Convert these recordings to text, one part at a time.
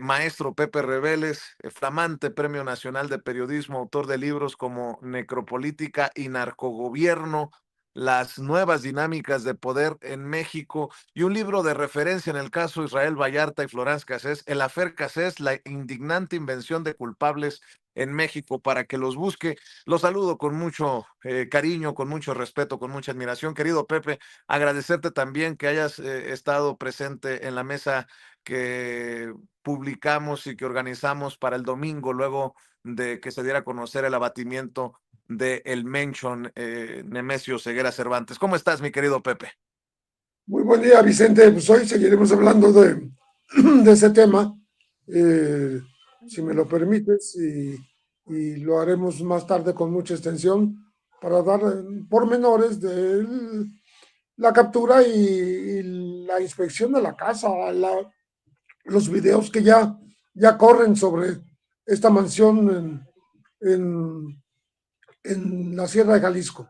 maestro Pepe Reveles, flamante Premio Nacional de Periodismo, autor de libros como Necropolítica y Narcogobierno, las nuevas dinámicas de poder en México, y un libro de referencia en el caso Israel Vallarta y Florence Cassés, el Afer Cassés, la indignante invención de culpables en México, para que los busque. Los saludo con mucho cariño, con mucho respeto, con mucha admiración. Querido Pepe, agradecerte también que hayas estado presente en la mesa que publicamos y que organizamos para el domingo, luego de que se diera a conocer el abatimiento de el Mention Nemesio Ceguera Cervantes. ¿Cómo estás, mi querido Pepe? Muy buen día, Vicente. Pues hoy seguiremos hablando de ese tema, eh, si me lo permites, y lo haremos más tarde con mucha extensión para dar pormenores de la captura y la inspección de la casa, los videos que ya corren sobre esta mansión en la Sierra de Jalisco.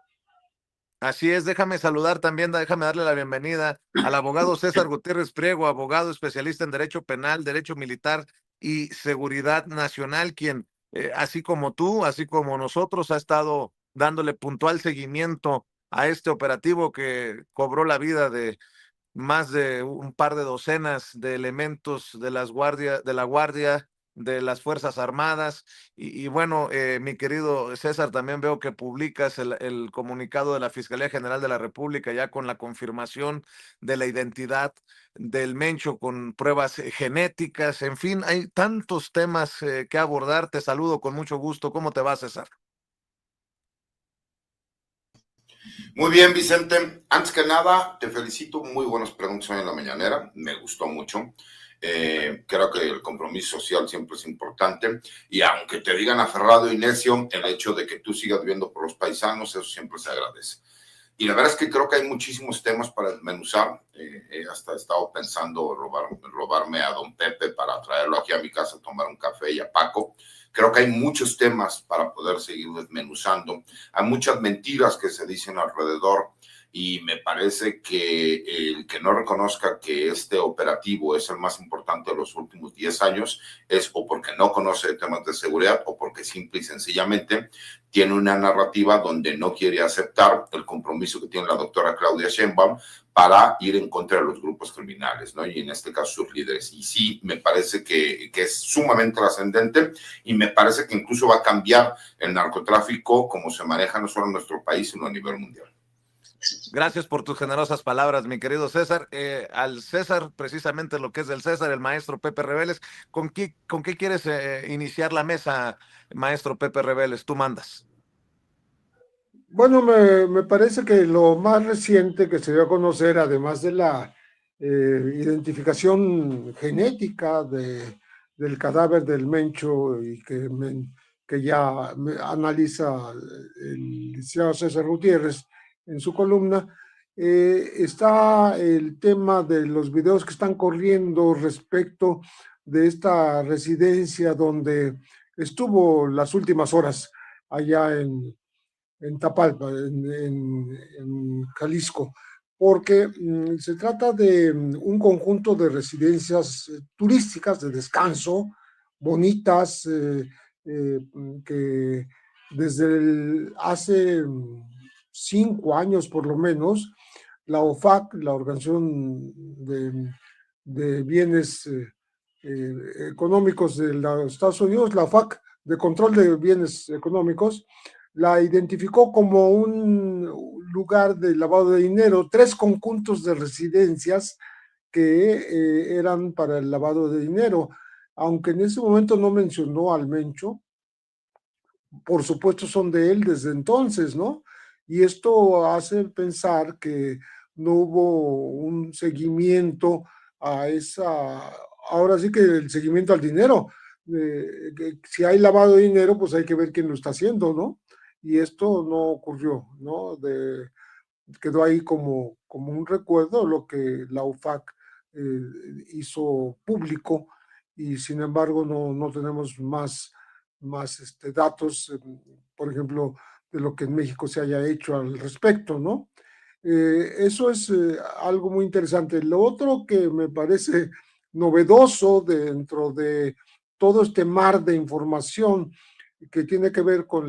Así es, déjame saludar también, déjame darle la bienvenida al abogado César Gutiérrez Priego, abogado especialista en Derecho Penal, Derecho Militar y Seguridad Nacional, quien, así como tú, así como nosotros, ha estado dándole puntual seguimiento a este operativo que cobró la vida de más de un par de docenas de elementos de de la Guardia, de las Fuerzas Armadas. Y bueno, mi querido César, también veo que publicas el comunicado de la Fiscalía General de la República ya con la confirmación de la identidad del Mencho con pruebas genéticas. En fin, hay tantos temas que abordar. Te saludo con mucho gusto. ¿Cómo te va, César? Muy bien, Vicente. Antes que nada, te felicito. Muy buenas preguntas hoy en la mañanera. Me gustó mucho. Creo que el compromiso social siempre es importante. Y aunque te digan aferrado y necio, el hecho de que tú sigas viendo por los paisanos, eso siempre se agradece. Y la verdad es que creo que hay muchísimos temas para desmenuzar. Hasta he estado pensando robarme a don Pepe para traerlo aquí a mi casa a tomar un café, y a Paco. Creo que hay muchos temas para poder seguir desmenuzando. Hay muchas mentiras que se dicen alrededor, y me parece que el que no reconozca que este operativo es el más importante de los últimos 10 años es o porque no conoce temas de seguridad o porque simple y sencillamente tiene una narrativa donde no quiere aceptar el compromiso que tiene la doctora Claudia Sheinbaum para ir en contra de los grupos criminales, ¿no? Y en este caso sus líderes. Y sí, me parece que es sumamente trascendente, y me parece que incluso va a cambiar el narcotráfico como se maneja no solo en nuestro país, sino a nivel mundial. Gracias por tus generosas palabras, mi querido César. Al César, precisamente lo que es del César, el maestro Pepe Reveles, con qué quieres iniciar la mesa, maestro Pepe Reveles? Tú mandas. Bueno, me parece que lo más reciente que se dio a conocer, además de la identificación genética del cadáver del Mencho, y que ya analiza el licenciado César Gutiérrez en su columna, está el tema de los videos que están corriendo respecto de esta residencia donde estuvo las últimas horas allá en Tapalpa, en Jalisco, porque se trata de un conjunto de residencias turísticas de descanso, bonitas, que desde hace 5 años por lo menos, la OFAC, la Organización de Bienes Económicos de los Estados Unidos, la OFAC de Control de Bienes Económicos, la identificó como un lugar de lavado de dinero, 3 conjuntos de residencias que eran para el lavado de dinero, aunque en ese momento no mencionó al Mencho. Por supuesto son de él desde entonces, ¿no? Y esto hace pensar que no hubo un seguimiento a ahora sí que el seguimiento al dinero. Que si hay lavado de dinero, pues hay que ver quién lo está haciendo, ¿no? Y esto no ocurrió, ¿no? Quedó ahí como un recuerdo lo que la UFAC hizo público, y sin embargo no tenemos más datos, por ejemplo, de lo que en México se haya hecho al respecto, ¿no? Eso es algo muy interesante. Lo otro que me parece novedoso dentro de todo este mar de información que tiene que ver con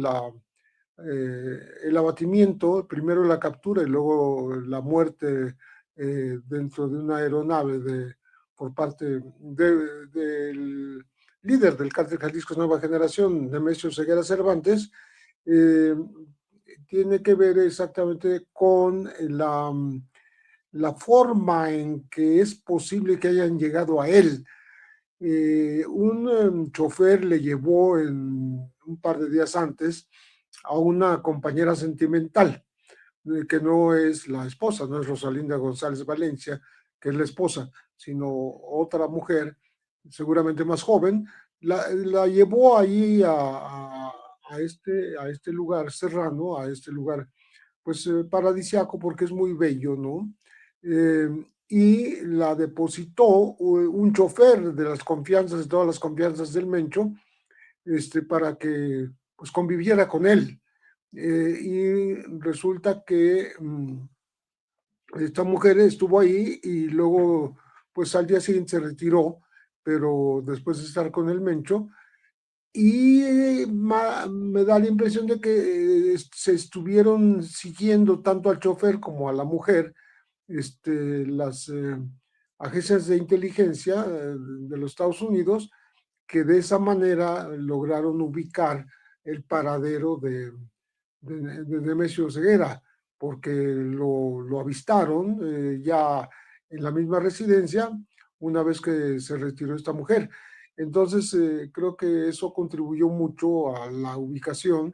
el abatimiento, primero la captura y luego la muerte dentro de una aeronave por parte del líder del Cártel Jalisco Nueva Generación, Nemesio Ceguera Cervantes. Tiene que ver exactamente con la forma en que es posible que hayan llegado a él. Un chofer le llevó un par de días antes a una compañera sentimental, que no es la esposa, no es Rosalinda González Valencia, que es la esposa, sino otra mujer, seguramente más joven, la llevó ahí a este lugar serrano, a este lugar pues paradisiaco porque es muy bello, ¿no? Y la depositó un chofer de las confianzas, de todas las confianzas del Mencho, para que pues conviviera con él. Y resulta que esta mujer estuvo ahí y luego pues al día siguiente se retiró, pero después de estar con el Mencho, y me da la impresión de que se estuvieron siguiendo tanto al chofer como a la mujer, las agencias de inteligencia de los Estados Unidos, que de esa manera lograron ubicar el paradero de Nemesio Ceguera, porque lo avistaron ya en la misma residencia una vez que se retiró esta mujer. Entonces, creo que eso contribuyó mucho a la ubicación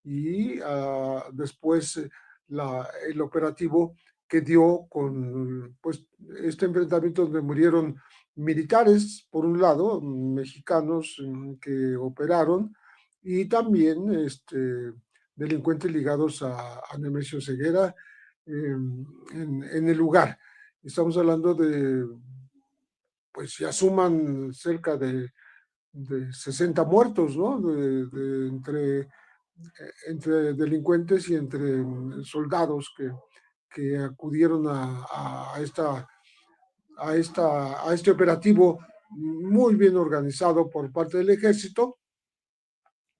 y después el operativo que dio con pues, este enfrentamiento donde murieron militares, por un lado, mexicanos que operaron, y también delincuentes ligados a Nemesio Ceguera en el lugar. Estamos hablando de, pues ya suman cerca de 60 muertos, ¿no? Entre delincuentes y entre soldados que acudieron a este operativo muy bien organizado por parte del ejército,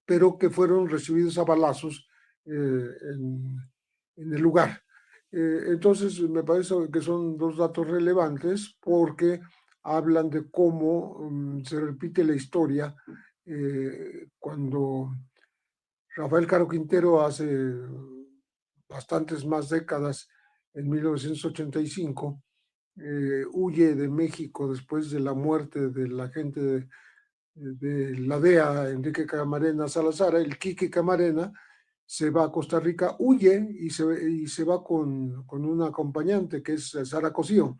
pero que fueron recibidos a balazos en el lugar. Entonces, me parece que son dos datos relevantes porque hablan de cómo se repite la historia cuando Rafael Caro Quintero hace bastantes más décadas, en 1985, huye de México después de la muerte del agente de la DEA, Enrique Camarena Salazar, el Quique Camarena, se va a Costa Rica, huye y se va con una acompañante que es Sara Cosío.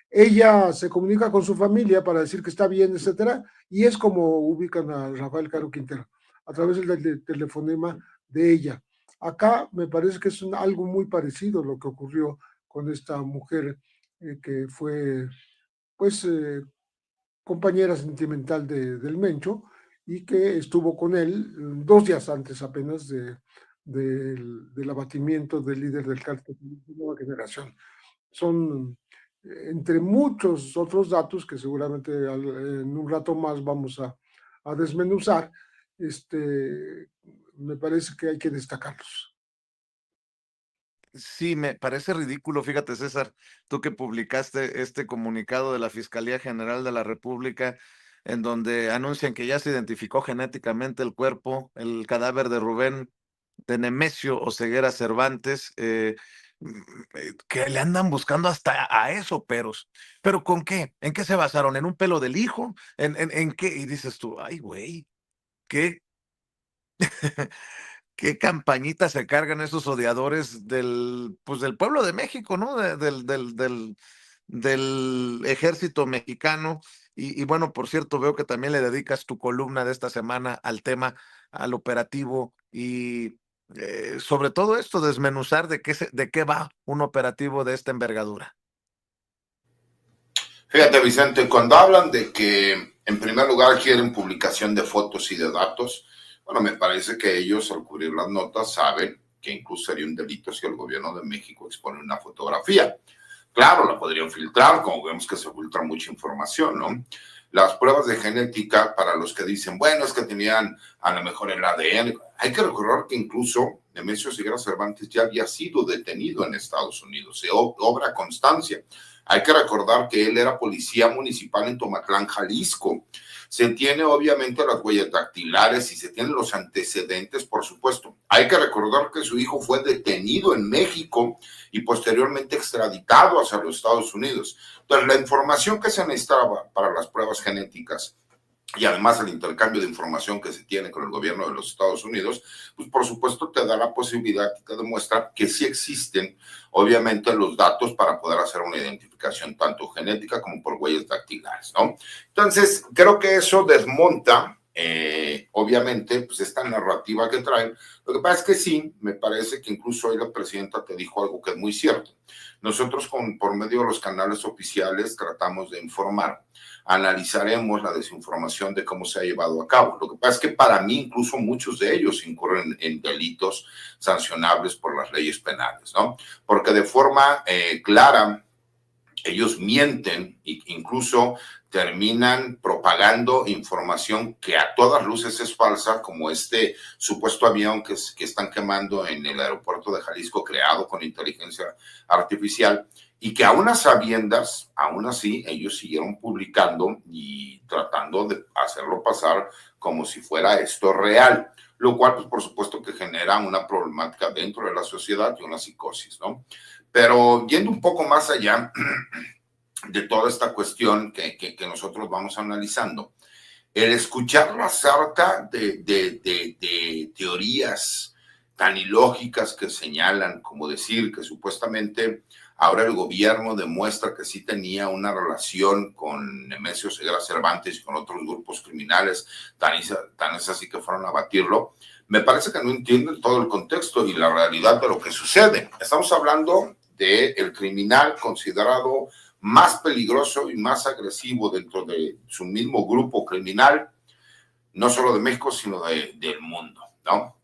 Ella se comunica con su familia para decir que está bien, etcétera, y es como ubican a Rafael Caro Quintero, a través del telefonema de ella. Acá me parece que es algo muy parecido lo que ocurrió con esta mujer que fue, pues, compañera sentimental del Mencho y que estuvo con él 2 días antes apenas del abatimiento del líder del cártel de Nueva Generación. Son entre muchos otros datos que seguramente en un rato más vamos a desmenuzar, me parece que hay que destacarlos. Sí, me parece ridículo, fíjate, César, tú que publicaste este comunicado de la Fiscalía General de la República, en donde anuncian que ya se identificó genéticamente el cuerpo, el cadáver de Rubén de Nemesio Oseguera Cervantes, que le andan buscando hasta a eso, pero ¿con qué? ¿En qué se basaron? ¿En un pelo del hijo? ¿En qué? Y dices tú, ay, güey, qué qué campañita se cargan esos odiadores pues del pueblo de México, ¿no? Del ejército mexicano. Y bueno, por cierto, veo que también le dedicas tu columna de esta semana al tema, al operativo y sobre todo esto, desmenuzar de qué va un operativo de esta envergadura. Fíjate, Vicente, cuando hablan de que en primer lugar quieren publicación de fotos y de datos, bueno, me parece que ellos al cubrir las notas saben que incluso sería un delito si el gobierno de México expone una fotografía. claro, la podrían filtrar, como vemos que se filtra mucha información, ¿no? Las pruebas de genética, para los que dicen, bueno, es que tenían a lo mejor el ADN, hay que recordar que incluso Nemesio Ceguera Cervantes ya había sido detenido en Estados Unidos, se obra constancia. Hay que recordar que él era policía municipal en Tomatlán, Jalisco. Se tiene obviamente las huellas dactilares y se tienen los antecedentes, por supuesto. Hay que recordar que su hijo fue detenido en México y posteriormente extraditado hacia los Estados Unidos. Entonces, la información que se necesitaba para las pruebas genéticas y además el intercambio de información que se tiene con el gobierno de los Estados Unidos, pues por supuesto te da la posibilidad, te demuestra que sí existen obviamente los datos para poder hacer una identificación tanto genética como por huellas dactilares, ¿no? Entonces, creo que eso desmonta obviamente pues esta narrativa que traen. Lo que pasa es que sí, me parece que incluso hoy la presidenta te dijo algo que es muy cierto. Nosotros por medio de los canales oficiales tratamos de informar, analizaremos la desinformación de cómo se ha llevado a cabo. Lo que pasa es que para mí incluso muchos de ellos incurren en delitos sancionables por las leyes penales, ¿no? Porque de forma clara ellos mienten e incluso terminan propagando información que a todas luces es falsa, como este supuesto avión que están quemando en el aeropuerto de Jalisco, creado con inteligencia artificial, y que a unas sabiendas, aún así, ellos siguieron publicando y tratando de hacerlo pasar como si fuera esto real, lo cual, pues, por supuesto que genera una problemática dentro de la sociedad y una psicosis, ¿no? Pero yendo un poco más allá de toda esta cuestión que nosotros vamos analizando, el escuchar la sarta de teorías tan ilógicas que señalan, como decir que supuestamente ahora el gobierno demuestra que sí tenía una relación con Nemesio Ceguera Cervantes y con otros grupos criminales, tan es así que fueron a batirlo, me parece que no entienden todo el contexto y la realidad de lo que sucede. Estamos hablando del criminal considerado más peligroso y más agresivo dentro de su mismo grupo criminal, no solo de México, sino del mundo, ¿no?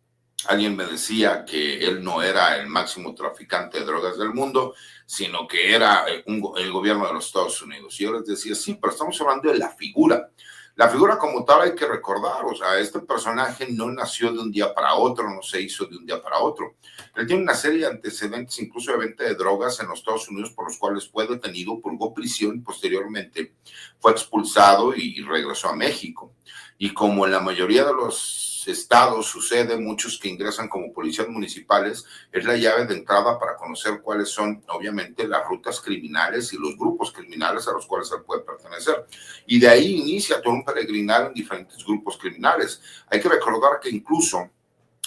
Alguien me decía que él no era el máximo traficante de drogas del mundo, sino que era el gobierno de los Estados Unidos. Y yo les decía, sí, pero estamos hablando de la figura. La figura como tal hay que recordar, o sea, este personaje no nació de un día para otro, no se hizo de un día para otro. Él tiene una serie de antecedentes, incluso de venta de drogas en los Estados Unidos, por los cuales fue detenido, purgó prisión y posteriormente fue expulsado y regresó a México. Y como en la mayoría de los estados sucede, muchos que ingresan como policías municipales, es la llave de entrada para conocer cuáles son, obviamente, las rutas criminales y los grupos criminales a los cuales él puede pertenecer. Y de ahí inicia todo un peregrinar en diferentes grupos criminales. Hay que recordar que incluso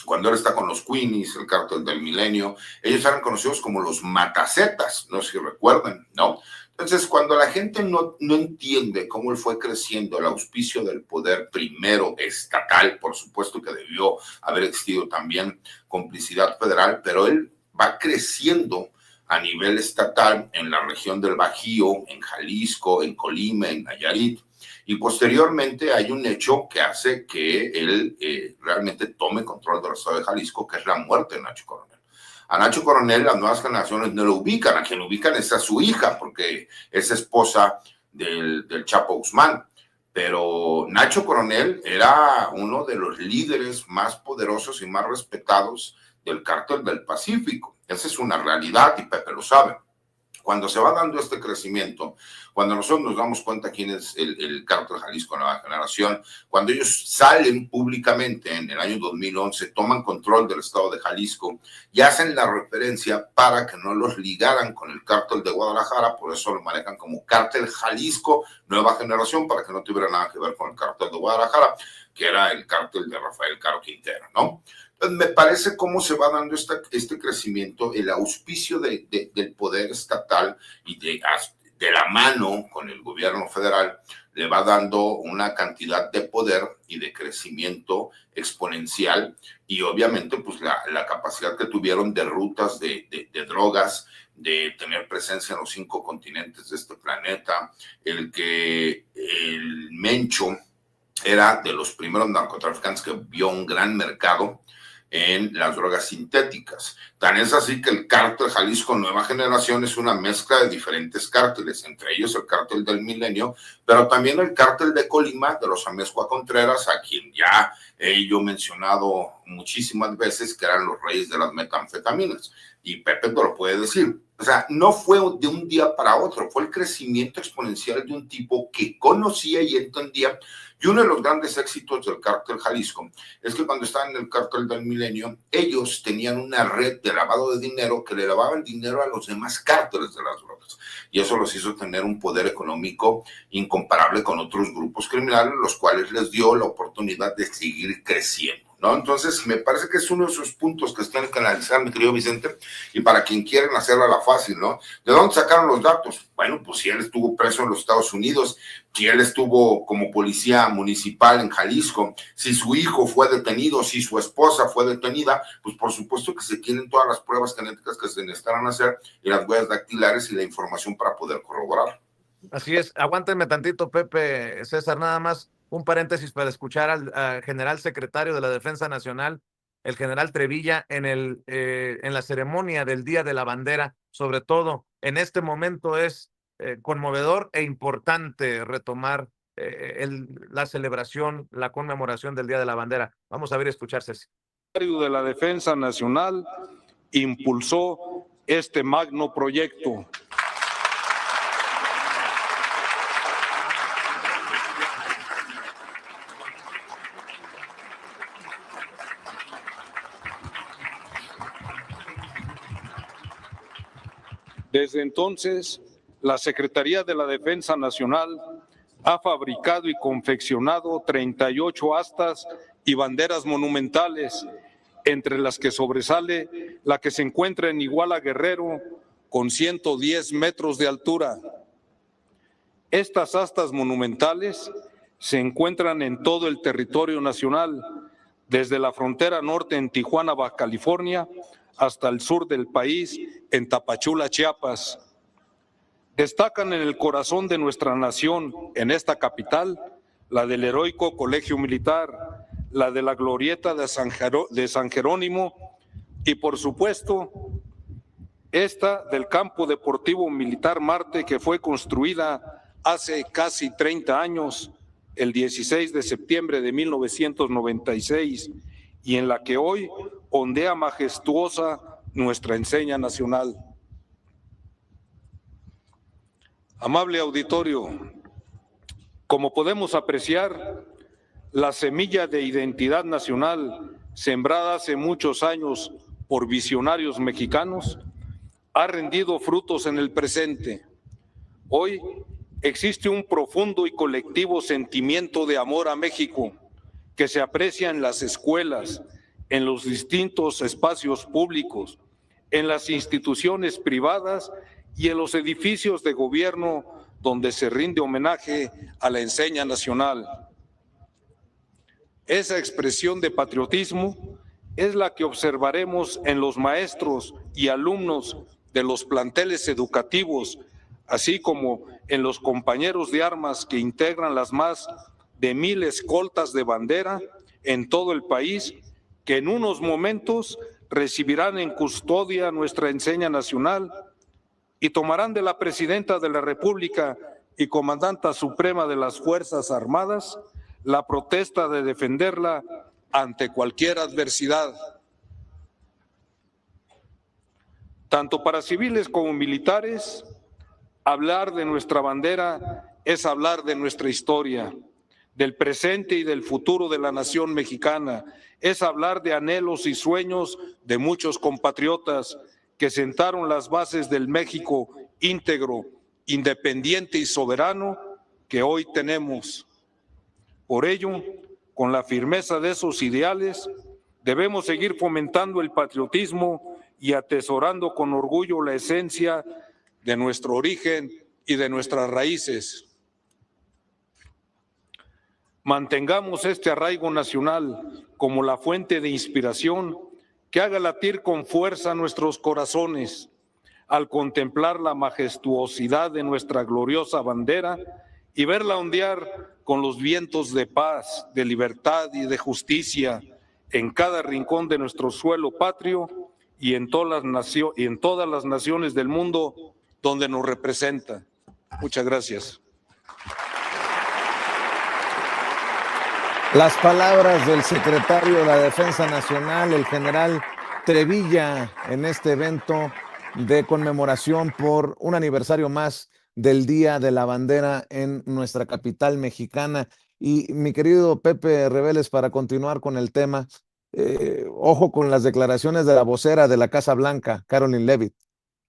cuando él está con los Queenies, el Cártel del Milenio, ellos eran conocidos como los Matacetas, no sé si recuerdan, ¿no? Entonces, cuando la gente no entiende cómo él fue creciendo el auspicio del poder, primero estatal, por supuesto que debió haber existido también complicidad federal, pero él va creciendo a nivel estatal en la región del Bajío, en Jalisco, en Colima, en Nayarit. Y posteriormente hay un hecho que hace que él realmente tome control del estado de Jalisco, que es la muerte de Nacho Coronel. A Nacho Coronel las nuevas generaciones no lo ubican, a quien ubican es a su hija, porque es esposa del Chapo Guzmán. Pero Nacho Coronel era uno de los líderes más poderosos y más respetados del Cártel del Pacífico. Esa es una realidad y Pepe lo sabe. Cuando se va dando este crecimiento, cuando nosotros nos damos cuenta quién es el Cártel Jalisco Nueva Generación, cuando ellos salen públicamente en el año 2011, toman control del estado de Jalisco y hacen la referencia para que no los ligaran con el Cártel de Guadalajara, por eso lo manejan como Cártel Jalisco Nueva Generación, para que no tuviera nada que ver con el Cártel de Guadalajara, que era el cártel de Rafael Caro Quintero, ¿no? Me parece cómo se va dando este crecimiento, el auspicio del poder estatal y de la mano con el gobierno federal, le va dando una cantidad de poder y de crecimiento exponencial y obviamente pues la capacidad que tuvieron de rutas de drogas, de tener presencia en los 5 continentes de este planeta, el que el Mencho era de los primeros narcotraficantes que vio un gran mercado. en las drogas sintéticas. Tan es así que el cártel Jalisco Nueva Generación es una mezcla de diferentes cárteles, entre ellos el cártel del Milenio, pero también el cártel de Colima, de los Amezcua Contreras, a quien ya he yo mencionado muchísimas veces que eran los reyes de las metanfetaminas. Y Pepe te lo puede decir. O sea, no fue de un día para otro, fue el crecimiento exponencial de un tipo que conocía y entendía. Y uno de los grandes éxitos del cártel Jalisco es que cuando estaban en el cártel del Milenio, ellos tenían una red de lavado de dinero que le lavaban dinero a los demás cárteles de las drogas. Y eso los hizo tener un poder económico incomparable con otros grupos criminales, los cuales les dio la oportunidad de seguir creciendo, ¿no? Entonces, me parece que es uno de esos puntos que están que analizar, mi querido Vicente, y para quien quieren hacerla la fácil, ¿no? ¿De dónde sacaron los datos? Bueno, pues si él estuvo preso en los Estados Unidos, si él estuvo como policía municipal en Jalisco, si su hijo fue detenido, si su esposa fue detenida, pues por supuesto que se tienen todas las pruebas genéticas que se necesitan hacer y las huellas dactilares y la información para poder corroborar. Así es, aguántenme tantito, Pepe, César, nada más un paréntesis para escuchar al general secretario de la Defensa Nacional, el general Trevilla, en la ceremonia del Día de la Bandera. Sobre todo, en este momento es conmovedor e importante retomar la celebración, la conmemoración del Día de la Bandera. Vamos a ver y escucharse. El secretario de la Defensa Nacional impulsó este magno proyecto. Desde entonces, la Secretaría de la Defensa Nacional ha fabricado y confeccionado 38 astas y banderas monumentales, entre las que sobresale la que se encuentra en Iguala Guerrero, con 110 metros de altura. Estas astas monumentales se encuentran en todo el territorio nacional, desde la frontera norte en Tijuana, Baja California, hasta el sur del país, en Tapachula, Chiapas. Destacan en el corazón de nuestra nación, en esta capital, la del heroico Colegio Militar, la de la Glorieta de San Jerónimo y, por supuesto, esta del Campo Deportivo Militar Marte, que fue construida hace casi 30 años, el 16 de septiembre de 1996, y en la que hoy ondea majestuosa nuestra enseña nacional. Amable auditorio, como podemos apreciar, la semilla de identidad nacional, sembrada hace muchos años por visionarios mexicanos, ha rendido frutos en el presente. Hoy existe un profundo y colectivo sentimiento de amor a México que se aprecia en las escuelas, en los distintos espacios públicos, en las instituciones privadas y en los edificios de gobierno donde se rinde homenaje a la enseña nacional. Esa expresión de patriotismo es la que observaremos en los maestros y alumnos de los planteles educativos, así como en los compañeros de armas que integran las más de 1000 escoltas de bandera en todo el país, que en unos momentos recibirán en custodia nuestra enseña nacional y tomarán de la Presidenta de la República y Comandanta Suprema de las Fuerzas Armadas la protesta de defenderla ante cualquier adversidad. Tanto para civiles como militares, hablar de nuestra bandera es hablar de nuestra historia, del presente y del futuro de la nación mexicana, es hablar de anhelos y sueños de muchos compatriotas que sentaron las bases del México íntegro, independiente y soberano que hoy tenemos. Por ello, con la firmeza de esos ideales, debemos seguir fomentando el patriotismo y atesorando con orgullo la esencia de nuestro origen y de nuestras raíces. Mantengamos este arraigo nacional como la fuente de inspiración que haga latir con fuerza nuestros corazones al contemplar la majestuosidad de nuestra gloriosa bandera y verla ondear con los vientos de paz, de libertad y de justicia en cada rincón de nuestro suelo patrio y en todas las naciones del mundo donde nos representa. Muchas gracias. Las palabras del secretario de la Defensa Nacional, el general Trevilla, en este evento de conmemoración por un aniversario más del Día de la Bandera en nuestra capital mexicana. Y mi querido Pepe Reveles, para continuar con el tema, ojo con las declaraciones de la vocera de la Casa Blanca, Caroline Leavitt.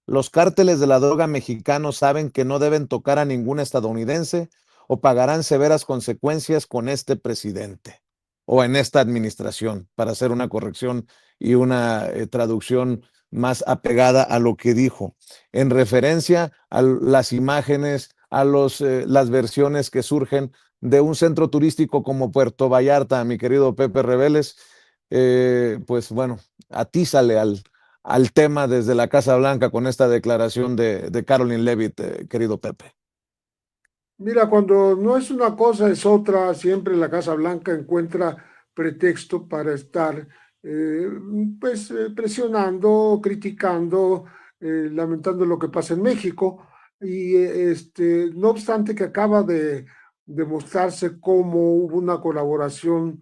Los cárteles de la droga mexicanos saben que no deben tocar a ningún estadounidense o pagarán severas consecuencias con este presidente o en esta administración, para hacer una corrección y una traducción más apegada a lo que dijo, en referencia a las imágenes, a las versiones que surgen de un centro turístico como Puerto Vallarta, mi querido Pepe Reveles. Pues bueno, atízale al tema desde la Casa Blanca con esta declaración de Caroline Leavitt, querido Pepe. Mira, cuando no es una cosa, es otra. Siempre la Casa Blanca encuentra pretexto para estar presionando, criticando, lamentando lo que pasa en México. Y no obstante que acaba de demostrarse cómo hubo una colaboración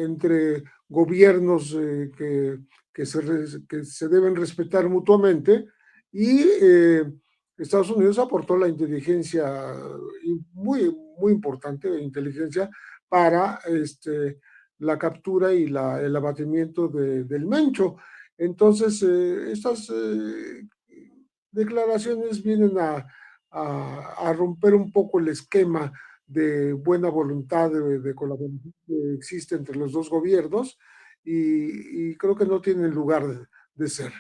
entre gobiernos que se deben respetar mutuamente y Estados Unidos aportó la inteligencia muy, muy importante, inteligencia para la captura y el abatimiento del Mencho. Entonces, estas declaraciones vienen a romper un poco el esquema de buena voluntad de colaboración que existe entre los dos gobiernos y creo que no tienen lugar de ser.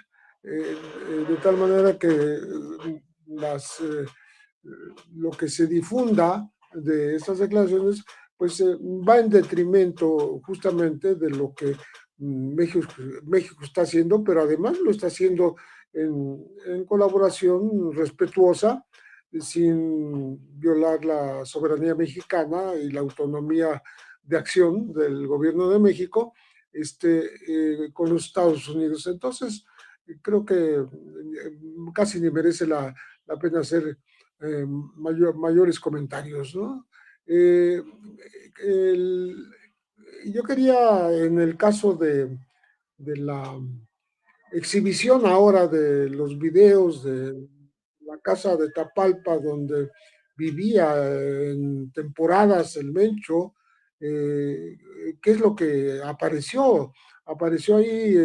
De tal manera que lo que se difunda de estas declaraciones pues va en detrimento justamente de lo que México está haciendo, pero además lo está haciendo en colaboración respetuosa, sin violar la soberanía mexicana y la autonomía de acción del gobierno de México con los Estados Unidos. Entonces, creo que casi ni merece la pena hacer mayores comentarios, ¿no? Yo quería, en el caso de la exhibición ahora de los videos de la casa de Tapalpa, donde vivía en temporadas el Mencho, ¿qué es lo que apareció? Apareció ahí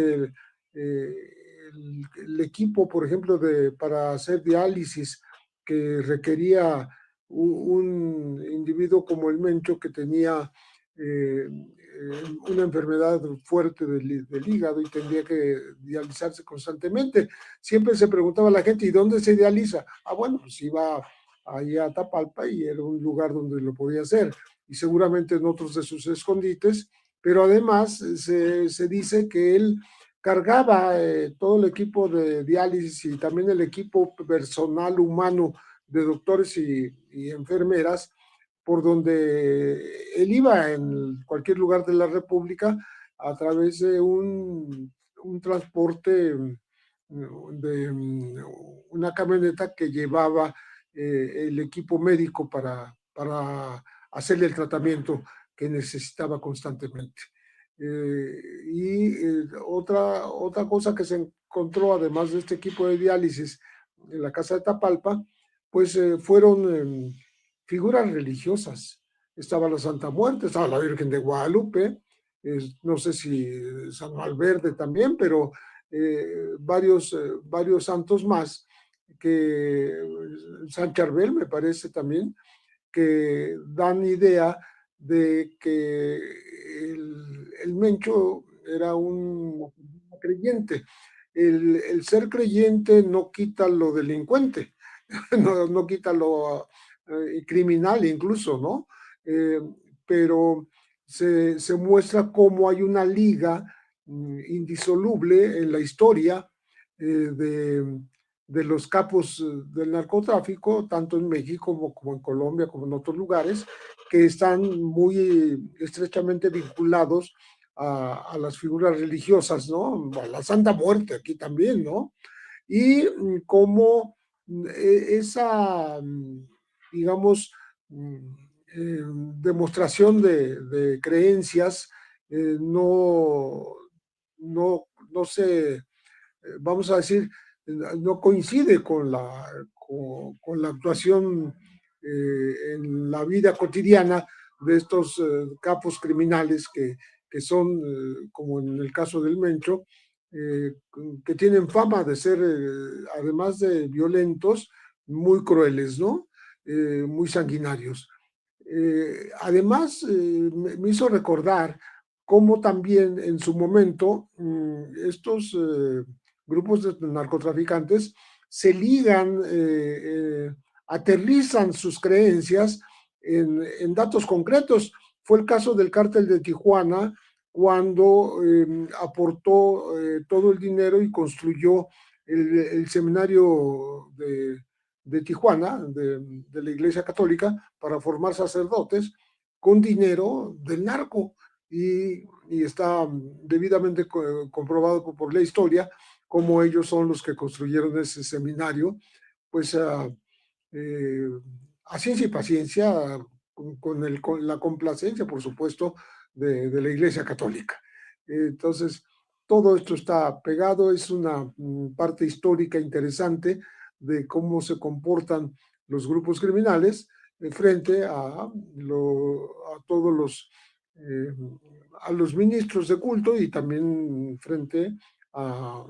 el equipo, por ejemplo, para hacer diálisis que requería un individuo como el Mencho que tenía una enfermedad fuerte del hígado y tendría que dializarse constantemente. Siempre se preguntaba a la gente, ¿y dónde se dializa? Ah, bueno, pues iba ahí a Tapalpa y era un lugar donde lo podía hacer, y seguramente en otros de sus escondites, pero además se dice que él cargaba todo el equipo de diálisis y también el equipo personal humano de doctores y enfermeras, por donde él iba en cualquier lugar de la República a través de un transporte de una camioneta que llevaba el equipo médico para hacerle el tratamiento que necesitaba constantemente. Otra cosa que se encontró, además de este equipo de diálisis en la casa de Tapalpa, pues fueron figuras religiosas. Estaba la Santa Muerte, estaba la Virgen de Guadalupe, no sé si San Valverde también, pero varios santos más, que San Charbel me parece también, que dan idea de que el Mencho era un creyente. El ser creyente no quita lo delincuente, no quita lo criminal incluso, ¿no? Pero se muestra cómo hay una liga indisoluble en la historia de de los capos del narcotráfico, tanto en México como en Colombia, como en otros lugares, que están muy estrechamente vinculados a las figuras religiosas, ¿no? A la Santa Muerte aquí también, ¿no? Y cómo esa, digamos, demostración de creencias no se, vamos a decir, no coincide con la actuación en la vida cotidiana de estos capos criminales que son, como en el caso del Mencho, eh, que tienen fama de ser, además de violentos, muy crueles, ¿no? Muy sanguinarios. Además, me hizo recordar cómo también en su momento estos grupos de narcotraficantes se ligan, aterrizan sus creencias en datos concretos. Fue el caso del cártel de Tijuana, cuando aportó todo el dinero y construyó el seminario de Tijuana, de la Iglesia Católica, para formar sacerdotes con dinero del narco. Y está debidamente comprobado por la historia cómo ellos son los que construyeron ese seminario, pues a ciencia y paciencia, con la complacencia, por supuesto, de la Iglesia Católica. Entonces, todo esto está pegado, es una parte histórica interesante de cómo se comportan los grupos criminales frente a todos eh, a los ministros de culto, y también frente a,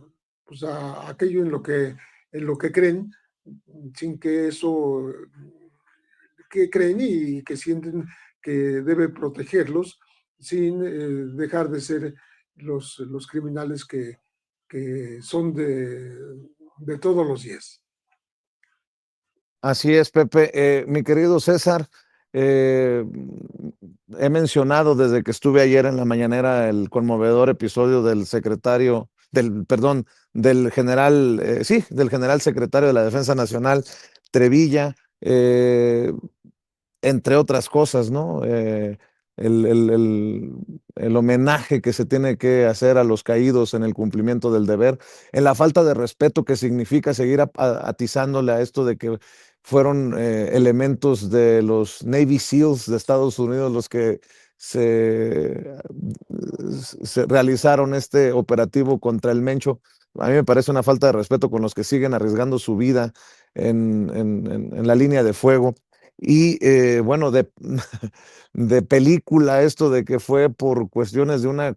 pues a aquello en lo que creen, sin que eso que creen y que sienten que debe protegerlos sin dejar de ser los criminales que son de todos los días. Así es, Pepe. Mi querido César, he mencionado desde que estuve ayer en la mañanera el conmovedor episodio del secretario, perdón, del general, sí, del general secretario de la Defensa Nacional, Trevilla, entre otras cosas, ¿no? El, el- el- el homenaje que se tiene que hacer a los caídos en el cumplimiento del deber, en la falta de respeto que significa seguir atizándole a esto de que fueron elementos de los Navy SEALs de Estados Unidos los que se, se realizaron este operativo contra el Mencho. A mí me parece una falta de respeto con los que siguen arriesgando su vida en la línea de fuego. Y bueno, de película esto de que fue por cuestiones de una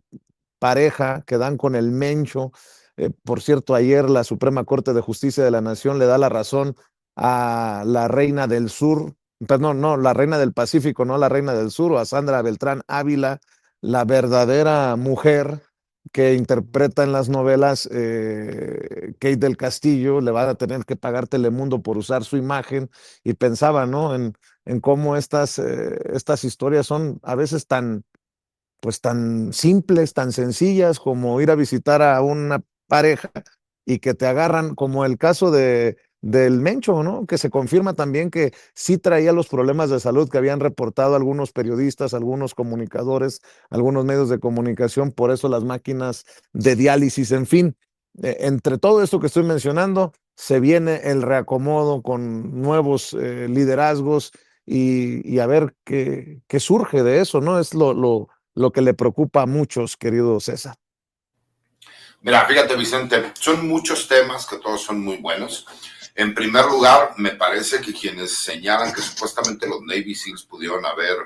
pareja que dan con el Mencho. Por cierto, ayer la Suprema Corte de Justicia de la Nación le da la razón a la reina del sur, perdón, no, la reina del Pacífico, no la reina del sur, o a Sandra Beltrán Ávila, la verdadera mujer que interpreta en las novelas Kate del Castillo. Le van a tener que pagar Telemundo por usar su imagen, y pensaba, ¿no? En cómo estas historias son a veces tan, pues tan simples, tan sencillas como ir a visitar a una pareja y que te agarran, como el caso del Mencho, ¿no? Que se confirma también que sí traía los problemas de salud que habían reportado algunos periodistas, algunos comunicadores, algunos medios de comunicación, por eso las máquinas de diálisis, en fin. Entre todo esto que estoy mencionando, se viene el reacomodo con nuevos liderazgos, y a ver qué surge de eso, ¿no? Es lo que le preocupa a muchos, querido César. Mira, fíjate, Vicente, son muchos temas que todos son muy buenos. En primer lugar, me parece que quienes señalan que supuestamente los Navy SEALs pudieron haber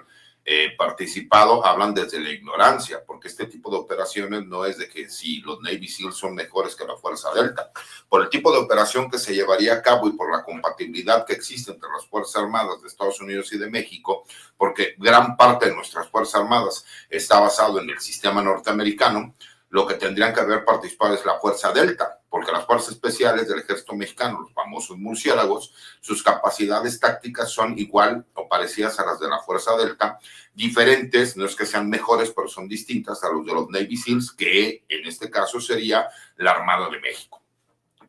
participado hablan desde la ignorancia, porque este tipo de operaciones no es de que si los Navy SEALs son mejores que la Fuerza Delta. Por el tipo de operación que se llevaría a cabo y por la compatibilidad que existe entre las Fuerzas Armadas de Estados Unidos y de México, porque gran parte de nuestras Fuerzas Armadas está basado en el sistema norteamericano, lo que tendrían que haber participado es la Fuerza Delta, porque las fuerzas especiales del ejército mexicano, los famosos murciélagos, sus capacidades tácticas son igual o parecidas a las de la Fuerza Delta, diferentes, no es que sean mejores, pero son distintas a los de los Navy SEALs, que en este caso sería la Armada de México.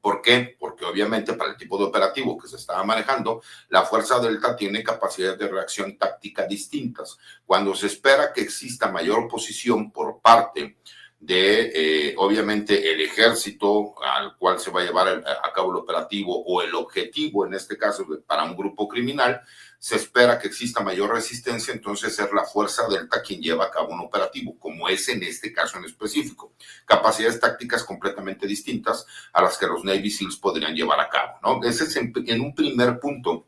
¿Por qué? Porque obviamente para el tipo de operativo que se estaba manejando, la Fuerza Delta tiene capacidades de reacción táctica distintas. Cuando se espera que exista mayor oposición por parte de, obviamente, el ejército al cual se va a llevar a cabo el operativo o el objetivo, en este caso, para un grupo criminal, se espera que exista mayor resistencia, entonces es la Fuerza Delta quien lleva a cabo un operativo, como es en este caso en específico. Capacidades tácticas completamente distintas a las que los Navy SEALs podrían llevar a cabo, ¿no? Ese es en un primer punto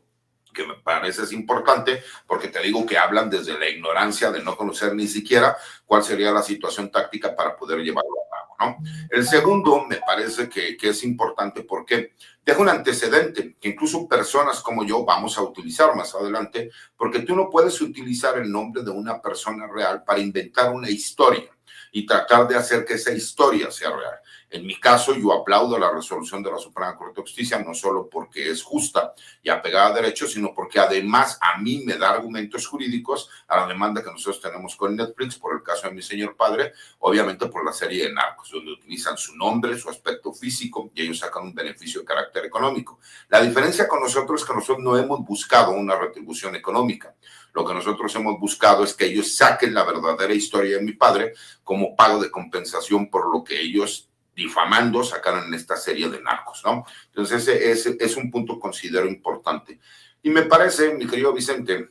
que me parece es importante, porque te digo que hablan desde la ignorancia de no conocer ni siquiera cuál sería la situación táctica para poder llevarlo a cabo, ¿no? El segundo me parece que es importante porque deja un antecedente que incluso personas como yo vamos a utilizar más adelante, porque tú no puedes utilizar el nombre de una persona real para inventar una historia y tratar de hacer que esa historia sea real. En mi caso, yo aplaudo la resolución de la Suprema Corte de Justicia, no solo porque es justa y apegada a derechos, sino porque además a mí me da argumentos jurídicos a la demanda que nosotros tenemos con Netflix por el caso de Mi Señor Padre, obviamente por la serie de Narcos, donde utilizan su nombre, su aspecto físico y ellos sacan un beneficio de carácter económico. La diferencia con nosotros es que nosotros no hemos buscado una retribución económica. Lo que nosotros hemos buscado es que ellos saquen la verdadera historia de mi padre como pago de compensación por lo que ellos difamando sacaron en esta serie de Narcos, ¿no? Entonces ese es un punto que considero importante. Y me parece, mi querido Vicente,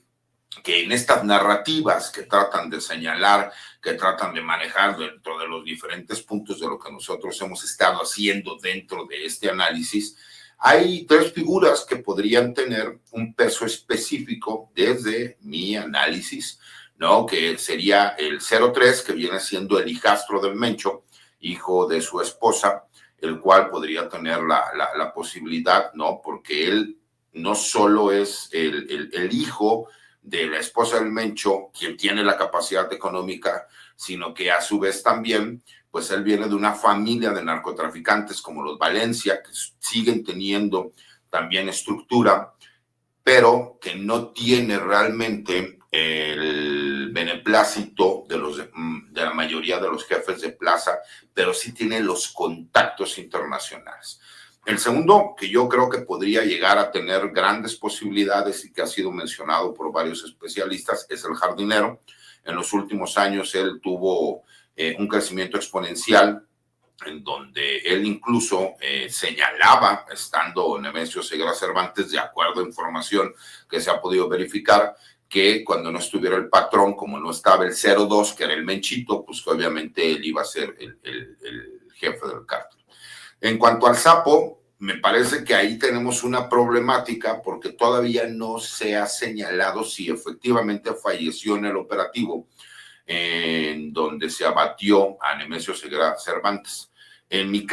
que en estas narrativas que tratan de señalar, que tratan de manejar dentro de los diferentes puntos de lo que nosotros hemos estado haciendo dentro de este análisis, hay tres figuras que podrían tener un peso específico desde mi análisis, ¿no? Que sería el 03, que viene siendo el hijastro del Mencho, hijo de su esposa, el cual podría tener la posibilidad, ¿no? Porque él no solo es el hijo de la esposa del Mencho, quien tiene la capacidad económica, sino que a su vez también, pues él viene de una familia de narcotraficantes como los Valencia, que siguen teniendo también estructura, pero que no tiene realmente el beneplácito de la mayoría de los jefes de plaza, pero sí tiene los contactos internacionales. El segundo, que yo creo que podría llegar a tener grandes posibilidades y que ha sido mencionado por varios especialistas, es el jardinero. En los últimos años él tuvo un crecimiento exponencial, en donde él incluso señalaba, estando Nemesio Ceguera Cervantes, de acuerdo a información que se ha podido verificar, que cuando no estuviera el patrón, como no estaba el 02, que era el Menchito, pues que obviamente él iba a ser el jefe del cártel. En cuanto al Sapo, me parece que ahí tenemos una problemática porque todavía no se ha señalado si efectivamente falleció en el operativo en donde se abatió a Nemesio Ceguera Cervantes. En mi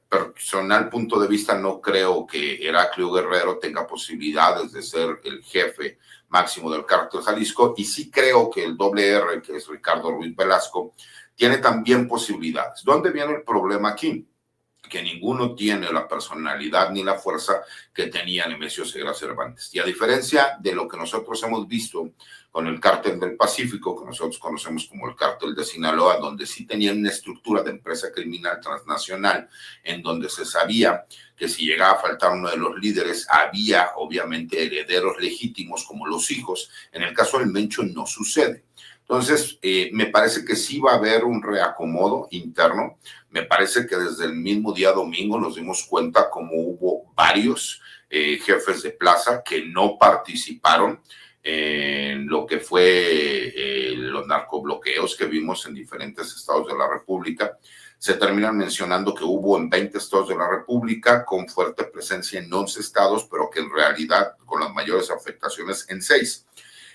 personal punto de vista, no creo que Heraclio Guerrero tenga posibilidades de ser el jefe máximo del Cártel Jalisco, y sí creo que el doble R, que es Ricardo Ruiz Velasco, tiene también posibilidades. ¿Dónde viene el problema aquí? Que ninguno tiene la personalidad ni la fuerza que tenía Nemesio Ceguera Cervantes. Y a diferencia de lo que nosotros hemos visto con el Cártel del Pacífico, que nosotros conocemos como el Cártel de Sinaloa, donde sí tenían una estructura de empresa criminal transnacional, en donde se sabía que si llegaba a faltar uno de los líderes, había obviamente herederos legítimos como los hijos. En el caso del Mencho no sucede. Entonces, me parece que sí va a haber un reacomodo interno. Me parece que desde el mismo día domingo nos dimos cuenta como hubo varios jefes de plaza que no participaron en lo que fue los narcobloqueos que vimos en diferentes estados de la República. Se terminan mencionando que hubo en 20 estados de la República, con fuerte presencia en 11 estados, pero que en realidad con las mayores afectaciones en 6.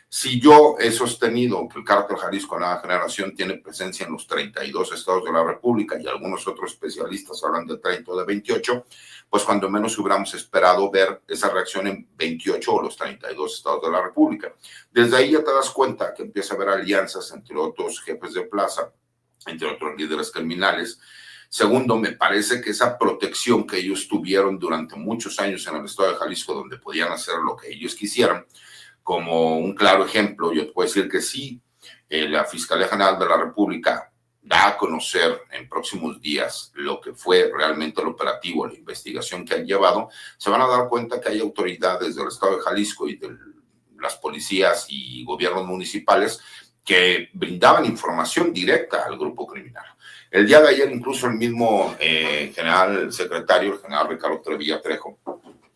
Si yo he sostenido que el Cártel Jalisco Nueva Generación tiene presencia en los 32 estados de la República y algunos otros especialistas hablan de 30 o de 28, pues cuando menos hubiéramos esperado ver esa reacción en 28 o los 32 estados de la República. Desde ahí ya te das cuenta que empieza a haber alianzas entre otros jefes de plaza, entre otros líderes criminales. Segundo, me parece que esa protección que ellos tuvieron durante muchos años en el estado de Jalisco, donde podían hacer lo que ellos quisieran, como un claro ejemplo, yo te puedo decir que sí, la Fiscalía General de la República da a conocer en próximos días lo que fue realmente el operativo, la investigación que han llevado, se van a dar cuenta que hay autoridades del estado de Jalisco y de las policías y gobiernos municipales que brindaban información directa al grupo criminal. El día de ayer incluso el mismo general secretario, el general Ricardo Trevilla Trejo,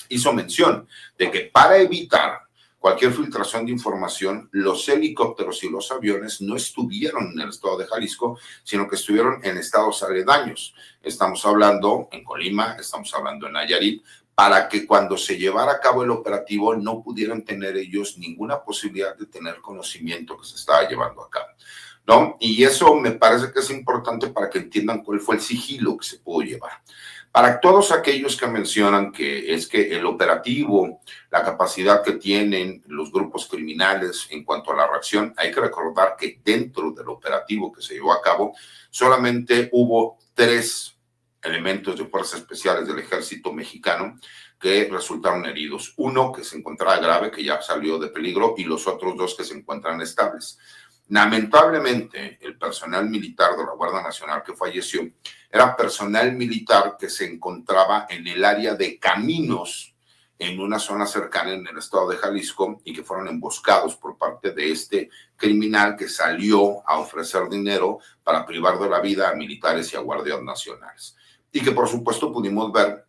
hizo mención de que para evitar cualquier filtración de información, los helicópteros y los aviones no estuvieron en el estado de Jalisco, sino que estuvieron en estados aledaños. Estamos hablando en Colima, estamos hablando en Nayarit, para que cuando se llevara a cabo el operativo no pudieran tener ellos ninguna posibilidad de tener conocimiento que se estaba llevando a cabo, ¿no? Y eso me parece que es importante para que entiendan cuál fue el sigilo que se pudo llevar. Para todos aquellos que mencionan que es que el operativo, la capacidad que tienen los grupos criminales en cuanto a la reacción, hay que recordar que dentro del operativo que se llevó a cabo, solamente hubo 3 elementos de fuerzas especiales del ejército mexicano que resultaron heridos. Uno que se encontraba grave, que ya salió de peligro, y los otros 2 que se encuentran estables. Lamentablemente, el personal militar de la Guardia Nacional que falleció era personal militar que se encontraba en el área de caminos en una zona cercana en el estado de Jalisco y que fueron emboscados por parte de este criminal que salió a ofrecer dinero para privar de la vida a militares y a guardias nacionales. Y que por supuesto pudimos ver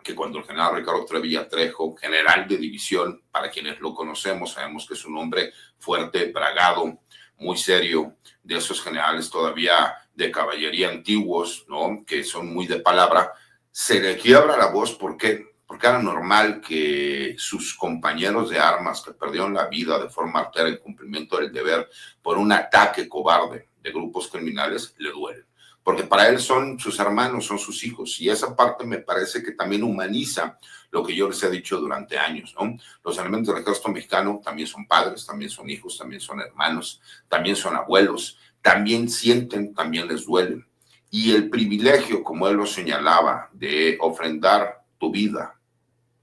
que cuando el general Ricardo Trevilla Trejo, general de división, para quienes lo conocemos, sabemos que es un hombre fuerte, bragado, muy serio, de esos generales todavía de caballería antiguos, ¿no? Que son muy de palabra, se le quiebra la voz. ¿Por qué? Porque era normal que sus compañeros de armas que perdieron la vida de forma artera en cumplimiento del deber por un ataque cobarde de grupos criminales le duelen. Porque para él son sus hermanos, son sus hijos, y esa parte me parece que también humaniza lo que yo les he dicho durante años, ¿no? Los elementos del ejército mexicano también son padres, también son hijos, también son hermanos, también son abuelos, también sienten, también les duelen. Y el privilegio, como él lo señalaba, de ofrendar tu vida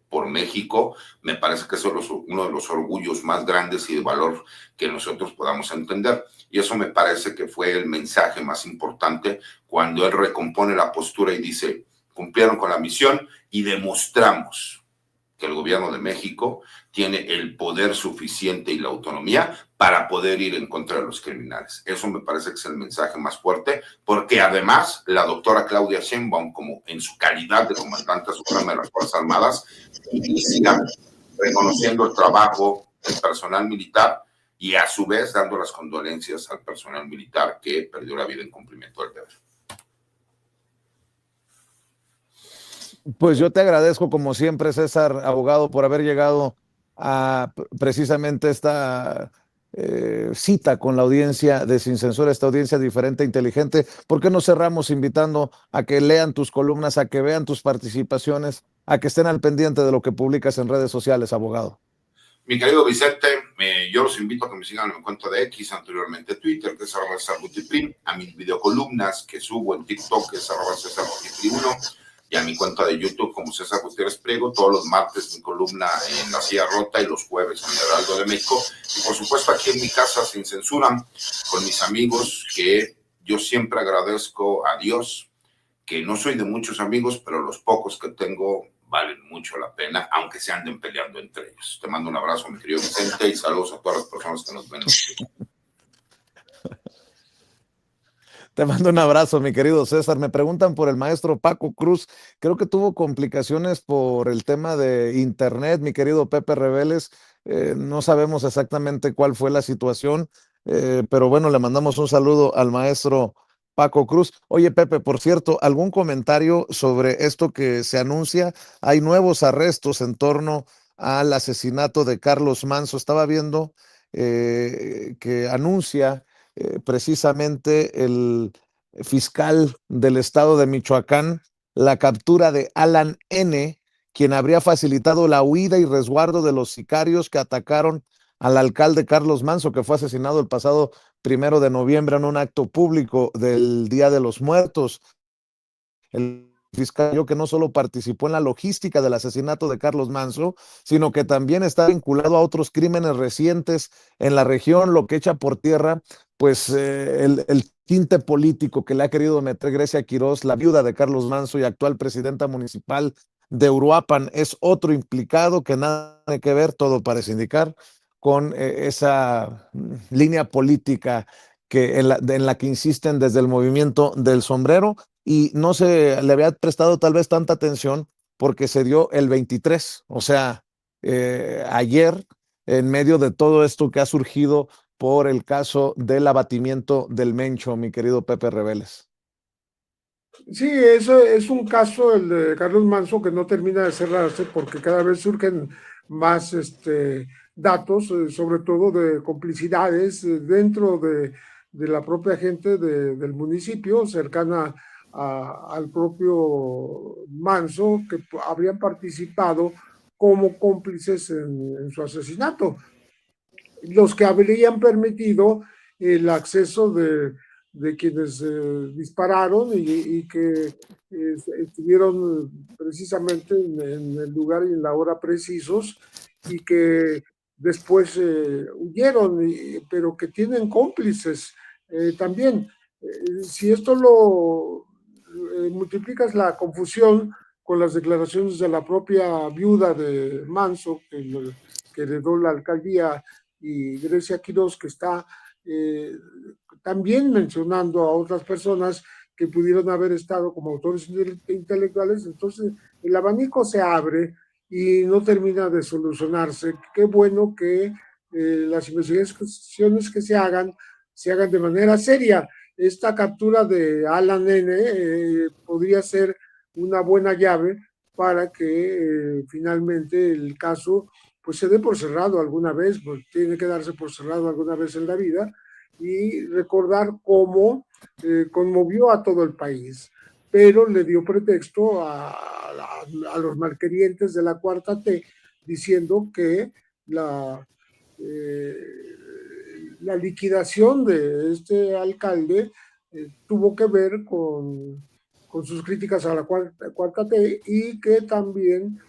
por México, me parece que eso es uno de los orgullos más grandes y de valor que nosotros podamos entender. Y eso me parece que fue el mensaje más importante cuando él recompone la postura y dice, cumplieron con la misión y demostramos que el gobierno de México tiene el poder suficiente y la autonomía para poder ir en contra de los criminales. Eso me parece que es el mensaje más fuerte, porque además la doctora Claudia Sheinbaum, como en su calidad de comandante suprema de las Fuerzas Armadas, inicia reconociendo el trabajo del personal militar y a su vez dando las condolencias al personal militar que perdió la vida en cumplimiento del deber. Pues yo te agradezco como siempre, César, abogado, por haber llegado a precisamente esta cita con la audiencia de Sin Censura, esta audiencia diferente e inteligente. ¿Por qué no cerramos invitando a que lean tus columnas, a que vean tus participaciones, a que estén al pendiente de lo que publicas en redes sociales, abogado? Mi querido Vicente, yo los invito a que me sigan en mi cuenta de X, anteriormente Twitter, que es @CesarGutiPrim, a mis videocolumnas que subo en TikTok, que es @CesarGutiPrim1, y a mi cuenta de YouTube como César Gutiérrez Priego, todos los martes mi columna en La Silla Rota y los jueves en el Heraldo de México. Y por supuesto aquí en mi casa Sin Censura, con mis amigos, que yo siempre agradezco a Dios, que no soy de muchos amigos, pero los pocos que tengo valen mucho la pena, aunque se anden peleando entre ellos. Te mando un abrazo, mi querido Vicente, y saludos a todas las personas que nos ven. Te mando un abrazo, mi querido César. Me preguntan por el maestro Paco Cruz. Creo que tuvo complicaciones por el tema de internet, mi querido Pepe Reveles. No sabemos exactamente cuál fue la situación, pero bueno, le mandamos un saludo al maestro Paco Cruz. Oye, Pepe, por cierto, ¿algún comentario sobre esto que se anuncia? Hay nuevos arrestos en torno al asesinato de Carlos Manzo. Estaba viendo que anuncia precisamente el fiscal del estado de Michoacán la captura de Alan N., quien habría facilitado la huida y resguardo de los sicarios que atacaron al alcalde Carlos Manzo, que fue asesinado el pasado 1 de noviembre en un acto público del Día de los Muertos. El fiscal yo que no solo participó en la logística del asesinato de Carlos Manso, sino que también está vinculado a otros crímenes recientes en la región, lo que echa por tierra pues el tinte político que le ha querido meter Grecia Quirós, la viuda de Carlos Manso y actual presidenta municipal de Uruapan. Es otro implicado que nada tiene que ver, todo parece indicar, con esa línea política en la que insisten desde el movimiento del sombrero, y no se le había prestado tal vez tanta atención porque se dio el 23, o sea, ayer, en medio de todo esto que ha surgido por el caso del abatimiento del Mencho, mi querido Pepe Reveles. Sí, eso es un caso, el de Carlos Manso, que no termina de cerrarse porque cada vez surgen más datos, sobre todo de complicidades dentro de la propia gente del municipio, cercana al propio Manso, que habrían participado como cómplices en su asesinato, los que habrían permitido el acceso de quienes dispararon y que estuvieron precisamente en el lugar y en la hora precisos, y que después huyeron, pero que tienen cómplices también. Si esto lo multiplicas la confusión con las declaraciones de la propia viuda de Manso, que heredó la alcaldía, y Grecia Quirós, que está también mencionando a otras personas que pudieron haber estado como autores intelectuales, entonces el abanico se abre y no termina de solucionarse. Qué bueno que las investigaciones que se hagan de manera seria. Esta captura de Alan N. Podría ser una buena llave para que finalmente el caso pues se dé por cerrado alguna vez, pues tiene que darse por cerrado alguna vez en la vida, y recordar cómo conmovió a todo el país, pero le dio pretexto a los malquerientes de la Cuarta T, diciendo que la liquidación de este alcalde tuvo que ver con sus críticas a la Cuarta T, y que también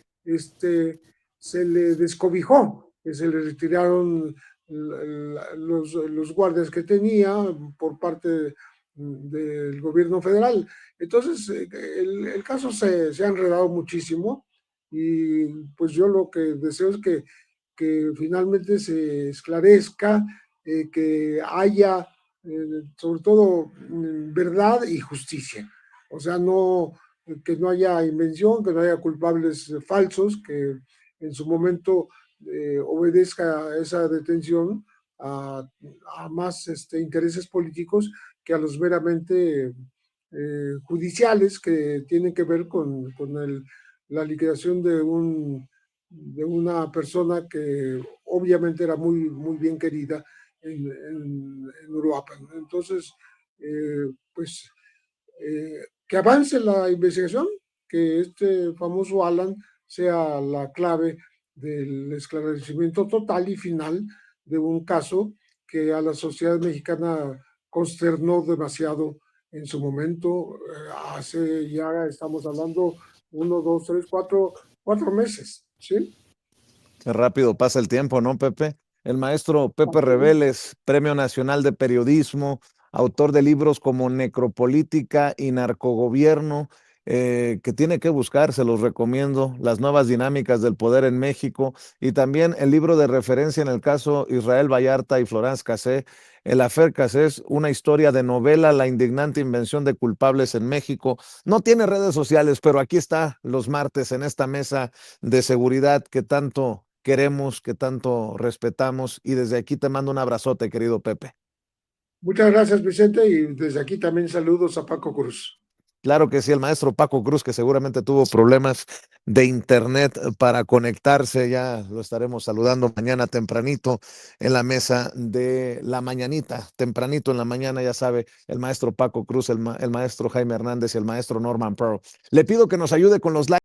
se le descobijó, que se le retiraron los guardias que tenía por parte del gobierno federal. Entonces, el caso se ha enredado muchísimo, y pues yo lo que deseo es que finalmente se esclarezca, que haya, sobre todo, verdad y justicia. O sea, que no haya invención, que no haya culpables falsos, que en su momento obedezca esa detención a más intereses políticos que a los meramente judiciales, que tienen que ver con la liquidación de una persona que obviamente era muy, muy bien querida en Uruapan. Entonces, pues que avance la investigación, que este famoso Alan sea la clave del esclarecimiento total y final de un caso que a la sociedad mexicana consternó demasiado en su momento. Hace ya, estamos hablando, 1, 2, 3, 4 meses, ¿sí? Qué rápido pasa el tiempo, ¿no, Pepe? El maestro Pepe Reveles, Premio Nacional de Periodismo, autor de libros como Necropolítica y Narcogobierno, que tiene que buscar, se los recomiendo, Las nuevas dinámicas del poder en México, y también el libro de referencia en el caso Israel Vallarta y Florence Cassé, El Affaire Cassés, una historia de novela, la indignante invención de culpables en México. No tiene redes sociales, pero aquí está los martes en esta mesa de seguridad que tanto queremos, que tanto respetamos, y desde aquí te mando un abrazote, querido Pepe. Muchas gracias, Vicente, y desde aquí también saludos a Paco Cruz. Claro que sí, el maestro Paco Cruz, que seguramente tuvo problemas de internet para conectarse, ya lo estaremos saludando mañana tempranito en la mesa de la mañanita, tempranito en la mañana, ya sabe, el maestro Paco Cruz, el maestro Jaime Hernández y el maestro Norman Pearl. Le pido que nos ayude con los likes.